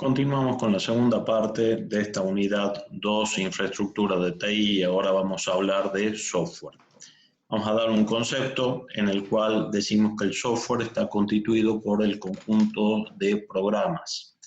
Continuamos con la segunda parte de esta unidad 2, infraestructura de TI, y ahora vamos a hablar de software. Vamos a dar un concepto en el cual decimos que el software está constituido por el conjunto de programas.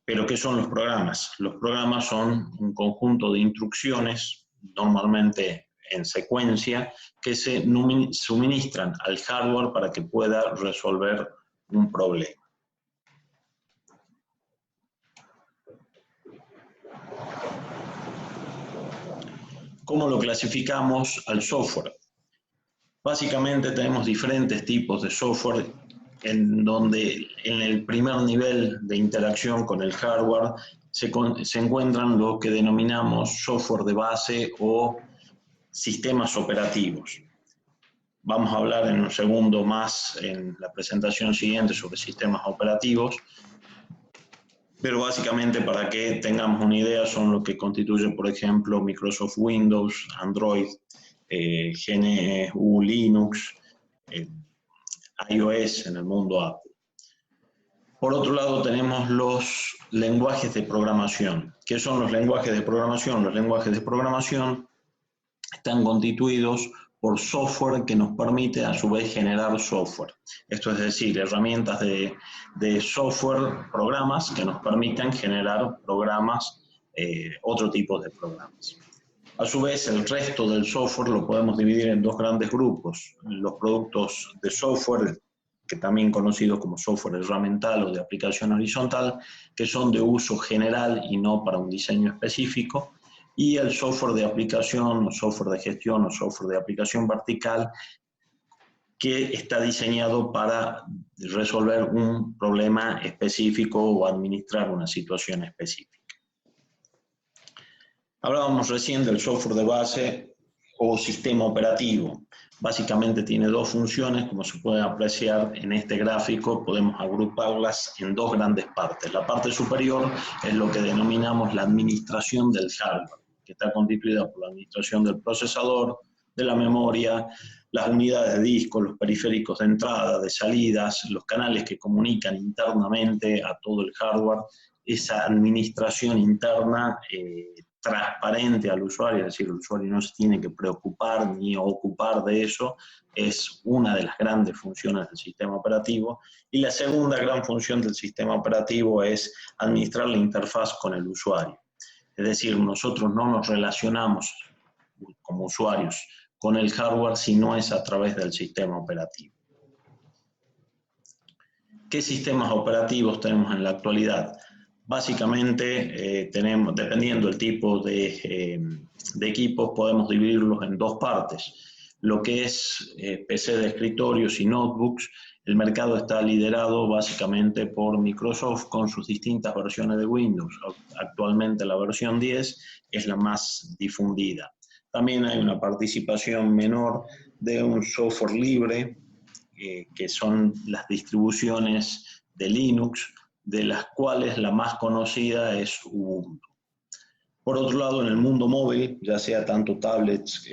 ¿Pero qué son los programas? Los programas son un conjunto de instrucciones, normalmente en secuencia, que se suministran al hardware para que pueda resolver un problema. ¿Cómo lo clasificamos al software? Básicamente tenemos diferentes tipos de software en donde en el primer nivel de interacción con el hardware se encuentran lo que denominamos software de base o sistemas operativos. Vamos a hablar en un segundo más en la presentación siguiente sobre sistemas operativos, pero básicamente para que tengamos una idea son lo que constituye, por ejemplo, Microsoft Windows, Android, GNU Linux, iOS en el mundo Apple. Por otro lado tenemos los lenguajes de programación. ¿Qué son los lenguajes de programación? Los lenguajes de programación están constituidos por software que nos permite a su vez generar software. Esto es decir, herramientas de software, programas que nos permiten generar programas, otro tipo de programas. A su vez, el resto del software lo podemos dividir en dos grandes grupos. Los productos de software, que también conocidos como software herramental o de aplicación horizontal, que son de uso general y no para un diseño específico, y el software de aplicación, o software de gestión, o software de aplicación vertical, que está diseñado para resolver un problema específico o administrar una situación específica. Hablábamos recién del software de base o sistema operativo. Básicamente tiene dos funciones, como se puede apreciar en este gráfico, podemos agruparlas en dos grandes partes. La parte superior es lo que denominamos la administración del hardware, que está constituida por la administración del procesador, de la memoria, las unidades de disco, los periféricos de entrada, de salidas, los canales que comunican internamente a todo el hardware. Esa administración interna transparente al usuario, es decir, el usuario no se tiene que preocupar ni ocupar de eso, es una de las grandes funciones del sistema operativo. Y la segunda gran función del sistema operativo es administrar la interfaz con el usuario. Es decir, nosotros no nos relacionamos como usuarios con el hardware si no es a través del sistema operativo. ¿Qué sistemas operativos tenemos en la actualidad? Básicamente, tenemos, dependiendo del tipo de equipos, podemos dividirlos en dos partes. Lo que es PC de escritorios y notebooks, el mercado está liderado básicamente por Microsoft con sus distintas versiones de Windows. Actualmente la versión 10 es la más difundida. También hay una participación menor de un software libre, que son las distribuciones de Linux, de las cuales la más conocida es Ubuntu. Por otro lado, en el mundo móvil, ya sea tanto tablets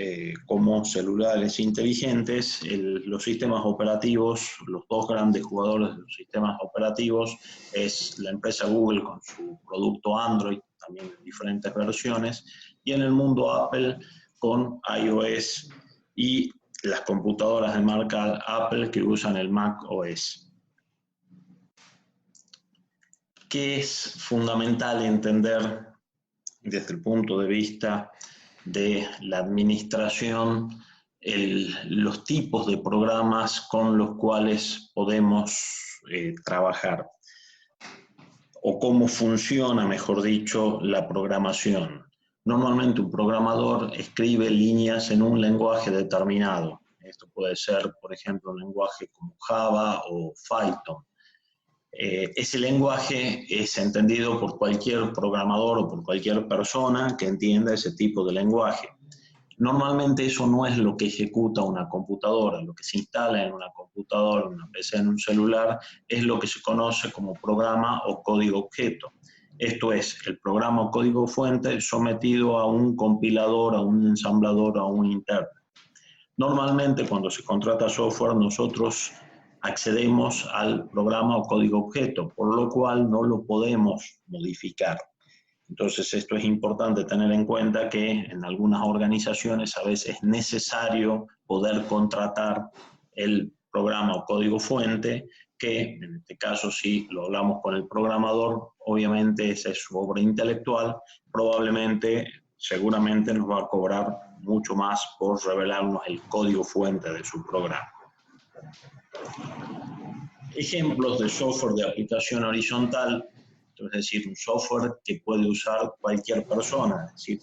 como celulares inteligentes, los sistemas operativos, los dos grandes jugadores de los sistemas operativos es la empresa Google con su producto Android, también en diferentes versiones, y en el mundo Apple con iOS y las computadoras de marca Apple que usan el Mac OS. ¿Qué es fundamental entender desde el punto de vista de la administración, los tipos de programas con los cuales podemos trabajar? O cómo funciona, mejor dicho, la programación. Normalmente un programador escribe líneas en un lenguaje determinado. Esto puede ser, por ejemplo, un lenguaje como Java o Python. Ese lenguaje es entendido por cualquier programador o por cualquier persona que entienda ese tipo de lenguaje. Normalmente eso no es lo que ejecuta una computadora. Lo que se instala en una computadora, en una PC, en un celular, es lo que se conoce como programa o código objeto. Esto es, el programa o código fuente sometido a un compilador, a un ensamblador, a un intérprete. Normalmente cuando se contrata software, nosotros accedemos al programa o código objeto, por lo cual no lo podemos modificar. Entonces, esto es importante tener en cuenta que en algunas organizaciones a veces es necesario poder contratar el programa o código fuente, que en este caso, si lo hablamos con el programador, obviamente esa es su obra intelectual, probablemente, seguramente nos va a cobrar mucho más por revelarnos el código fuente de su programa. Ejemplos de software de aplicación horizontal, es decir, un software que puede usar cualquier persona, es decir,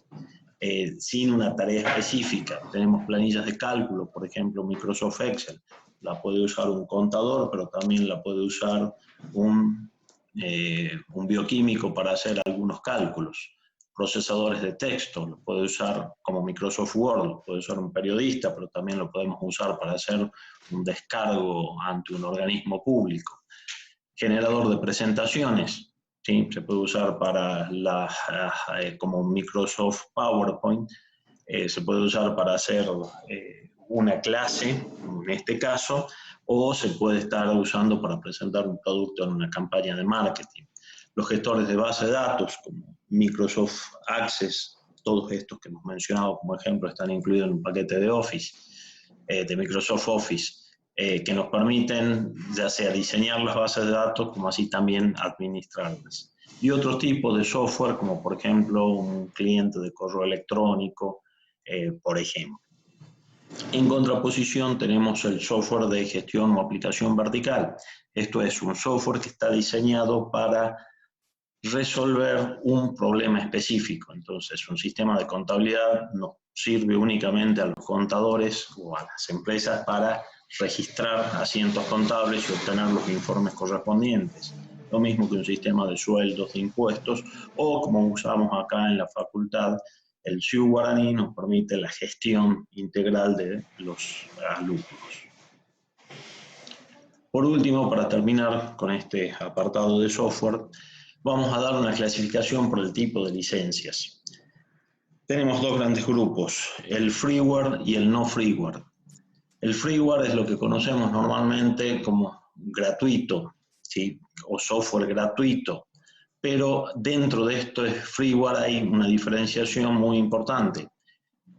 sin una tarea específica. Tenemos planillas de cálculo, por ejemplo, Microsoft Excel. La puede usar un contador, pero también la puede usar un bioquímico para hacer algunos cálculos. Procesadores de texto, lo puede usar como Microsoft Word, lo puede usar un periodista, pero también lo podemos usar para hacer un descargo ante un organismo público. Generador de presentaciones, ¿sí? Se puede usar para como Microsoft PowerPoint, se puede usar para hacer una clase, en este caso, o se puede estar usando para presentar un producto en una campaña de marketing. Los gestores de base de datos, como Microsoft Access, todos estos que hemos mencionado como ejemplo, están incluidos en un paquete de Office, de Microsoft Office, que nos permiten ya sea diseñar las bases de datos, como así también administrarlas. Y otros tipos de software, como por ejemplo un cliente de correo electrónico, por ejemplo. En contraposición tenemos el software de gestión o aplicación vertical. Esto es un software que está diseñado para resolver un problema específico. Entonces, un sistema de contabilidad nos sirve únicamente a los contadores o a las empresas para registrar asientos contables y obtener los informes correspondientes. Lo mismo que un sistema de sueldos, de impuestos, o como usamos acá en la facultad, el Xiu Guaraní nos permite la gestión integral de los alumnos. Por último, para terminar con este apartado de software, vamos a dar una clasificación por el tipo de licencias. Tenemos dos grandes grupos, el freeware y el no freeware. El freeware es lo que conocemos normalmente como gratuito, ¿sí? O software gratuito, pero dentro de esto de freeware hay una diferenciación muy importante,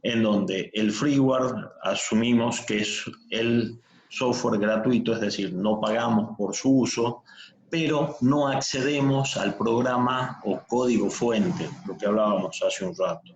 en donde el freeware asumimos que es el software gratuito, es decir, no pagamos por su uso, pero no accedemos al programa o código fuente, lo que hablábamos hace un rato.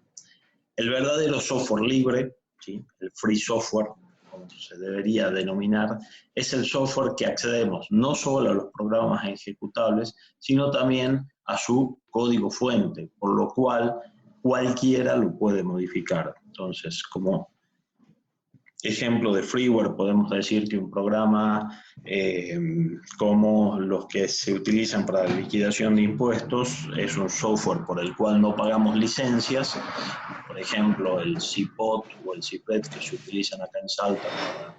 El verdadero software libre, ¿sí? El free software, como se debería denominar, es el software que accedemos no solo a los programas ejecutables, sino también a su código fuente, por lo cual cualquiera lo puede modificar. Entonces, como ejemplo de freeware, podemos decir que un programa como los que se utilizan para la liquidación de impuestos es un software por el cual no pagamos licencias, por ejemplo el CIPOT o el CIPRED que se utilizan acá en Salta para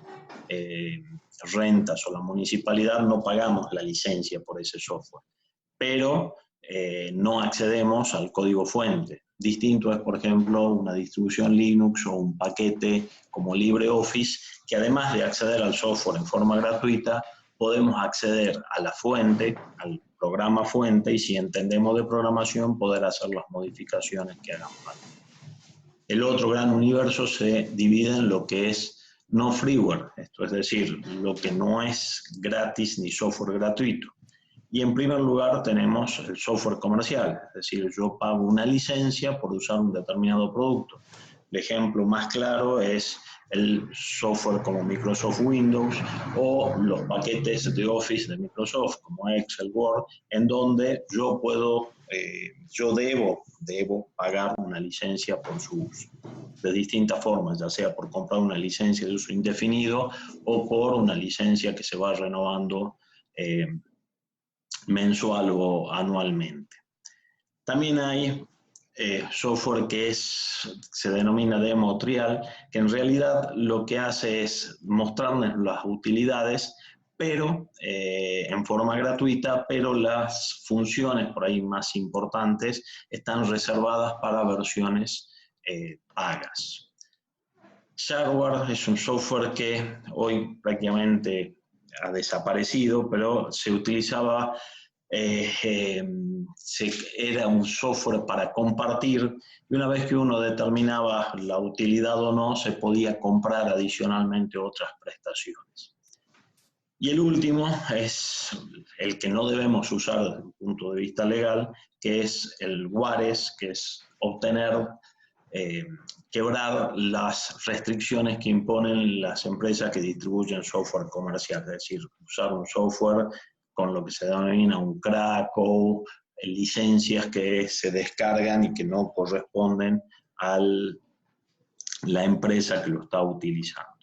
rentas o la municipalidad, no pagamos la licencia por ese software, pero no accedemos al código fuente. Distinto es, por ejemplo, una distribución Linux o un paquete como LibreOffice, que además de acceder al software en forma gratuita, podemos acceder a la fuente, al programa fuente, y si entendemos de programación, poder hacer las modificaciones que hagan falta. El otro gran universo se divide en lo que es no freeware, esto es decir, lo que no es gratis ni software gratuito. Y en primer lugar tenemos el software comercial, es decir, yo pago una licencia por usar un determinado producto. El ejemplo más claro es el software como Microsoft Windows o los paquetes de Office de Microsoft como Excel, Word, en donde yo debo pagar una licencia por su uso. De distintas formas, ya sea por comprar una licencia de uso indefinido o por una licencia que se va renovando mensual o anualmente. También hay software que se denomina demo trial, que en realidad lo que hace es mostrarnos las utilidades, pero en forma gratuita, pero las funciones por ahí más importantes están reservadas para versiones pagas. Shareware es un software que hoy prácticamente ha desaparecido, pero se utilizaba, era un software para compartir, y una vez que uno determinaba la utilidad o no, se podía comprar adicionalmente otras prestaciones. Y el último es el que no debemos usar desde un punto de vista legal, que es el WARES, que es obtener, quebrar las restricciones que imponen las empresas que distribuyen software comercial, es decir, usar un software con lo que se denomina un crack o licencias que se descargan y que no corresponden a la empresa que lo está utilizando.